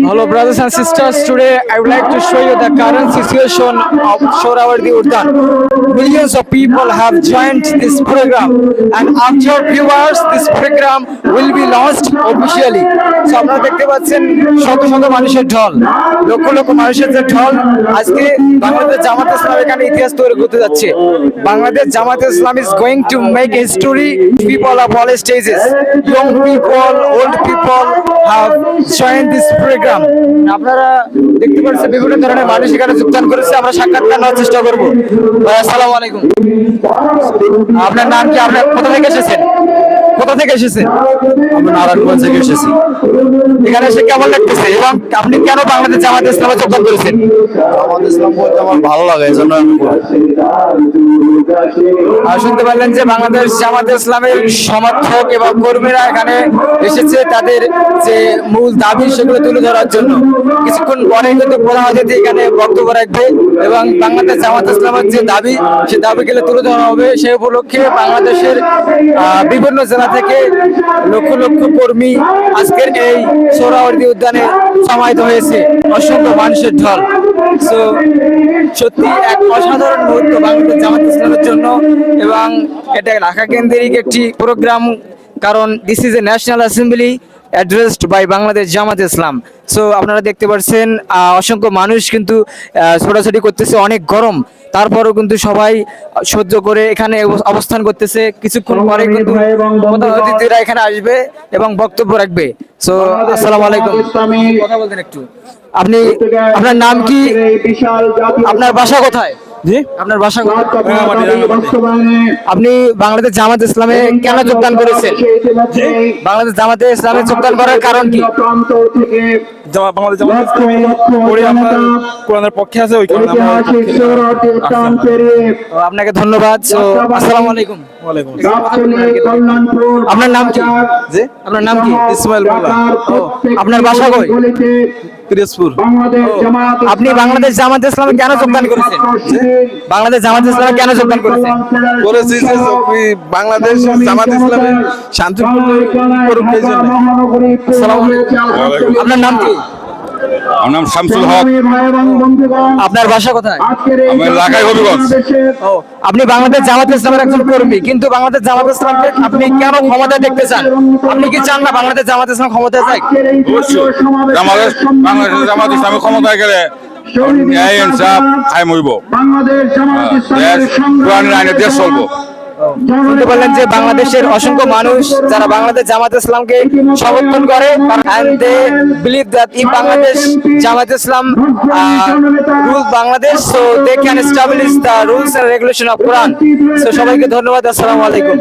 Hello, brothers and sisters. Today, I would like to show you the current situation of Sohrawardi Udyan. Millions of people have joined this program, and after few hours, this program will be launched officially. So, আপনারা দেখতে পাচ্ছেন শত শত মানুষের ঢল, লক্ষ লক্ষ মানুষের যে ঢল আজকে বাংলাদেশ জামাত ইসলাম এখানে ইতিহাস তৈরি করতে যাচ্ছে। বাংলাদেশ জামাত ইসলাম is going to make history. People of all stages, young people, old people have joined this program. আপনারা দেখতে পাচ্ছেন বিভিন্ন ধরনের মানুষ এখানে যোগদান করেছে। আমরা সাক্ষাৎকার নেওয়ার চেষ্টা করবো। ভাই আসসালামু আলাইকুম। আপনার নাম কি? আপনি কোথা থেকে এসেছেন? কোথা থেকে এসেছেন? আমরা নারায়ণগঞ্জ থেকে এসেছি। এখানে এসে কেমন লাগতেছে এবং আপনি কেন বাংলাদেশ জামাত ইসলামে যোগদান করেছেন? জামাত ইসলাম বলতে আমার ভালো লাগে, এই জন্য আমি শুনতে পারলেন যে বাংলাদেশ জামাত ইসলামের সমর্থক এবং কর্মীরা এখানে এসেছে তাদের যে মূল দাবি সেগুলো তুলে ধরার জন্য। কিছুক্ষণ পরে কিন্তু প্রধান অতিথি এখানে বক্তব্য রাখবে এবং বাংলাদেশ জামাত ইসলামের যে দাবি সে দাবিগুলো তুলে ধরা হবে। সেই উপলক্ষে বাংলাদেশের বিভিন্ন জেলা থেকে লক্ষ লক্ষ কর্মী আজকের এই সোহরাওয়ার্দী উদ্যানে সমাহিত হয়েছে, অসংখ্য মানুষের ঢল। সো সত্যি এক অসাধারণ মুহূর্ত বাংলাদেশ জামাত ইসলামের জন্য এবং এটা ঢাকা কেন্দ্রিক একটি প্রোগ্রাম, কারণ this is a national assembly addressed by Bangladesh Jamaat Islam. So আপনারা দেখতে পাচ্ছেন অসংখ্য মানুষ কিন্তু ছোটাছুটি করতেছে, অনেক গরম, তারপরও কিন্তু সবাই সহ্য করে এখানে অবস্থান করতেছে। কিছুক্ষণ পরে কিন্তু প্রধান অতিথিরা এখানে আসবে এবং বক্তব্য রাখবে। সো আসসালামু আলাইকুম। কথা বলতেন একটু। আপনি, আপনার নাম কি? আপনার বাসা কোথায়? জি, আপনার বাসা কোথায়? আপনি বাংলাদেশ জামাত ইসলামে কেন যোগদান করেছেন? বাংলাদেশ জামাতে ইসলামে যোগদান করার কারণ কি? বাংলাদেশ জামাত আপনার কোরআনের পক্ষে আছে, ওই কারণে আপনাকে ধন্যবাদ। আসসালামু আলাইকুম। ওয়ালাইকুম আপনার নাম কি? জি, আপনার নাম কি? ইসমাইল মোল্লা। আপনার বাসা কই? পিরোজপুর। আপনি বাংলাদেশ জামাত ইসলামে কেন যোগদান করেছেন? বাংলাদেশ জামাত ইসলামে কেন যোগদান করেছেন? বলেছি যে বাংলাদেশ জামাত ইসলামে শান্তিপূর্ণ করুক, এই জন্য। আসসালামু আলাইকুম। আপনার নাম কি? আমার নাম শামসুল হক। আপনার বাসা কোথায়? আমি ঢাকায় হবিগঞ্জ। আপনি বাংলাদেশ জামাত ইসলামের একজন কর্মী, কিন্তু বাংলাদেশ জামাত ইসলামকে আপনি কেন ক্ষমতায় দেখতে চান? আপনি কি চান না বাংলাদেশ জামাত ইসলাম ক্ষমতায় যাক? অবশ্যই বাংলাদেশ জামাত ইসলামী ক্ষমতায় গেলে ন্যায় ইনসাফ কায়েম হইব, কোরআনের আইনে দেশ চলবো। শুনতে পারলেন যে বাংলাদেশের অসংখ্য মানুষ যারা বাংলাদেশ জামাত ইসলামকে সমর্থন করে, and they believe that in Bangladesh Jamaat Islam rule Bangladesh, so they can establish the rules and regulation of Quran. So সবাইকে ধন্যবাদ। আসসালামু আলাইকুম।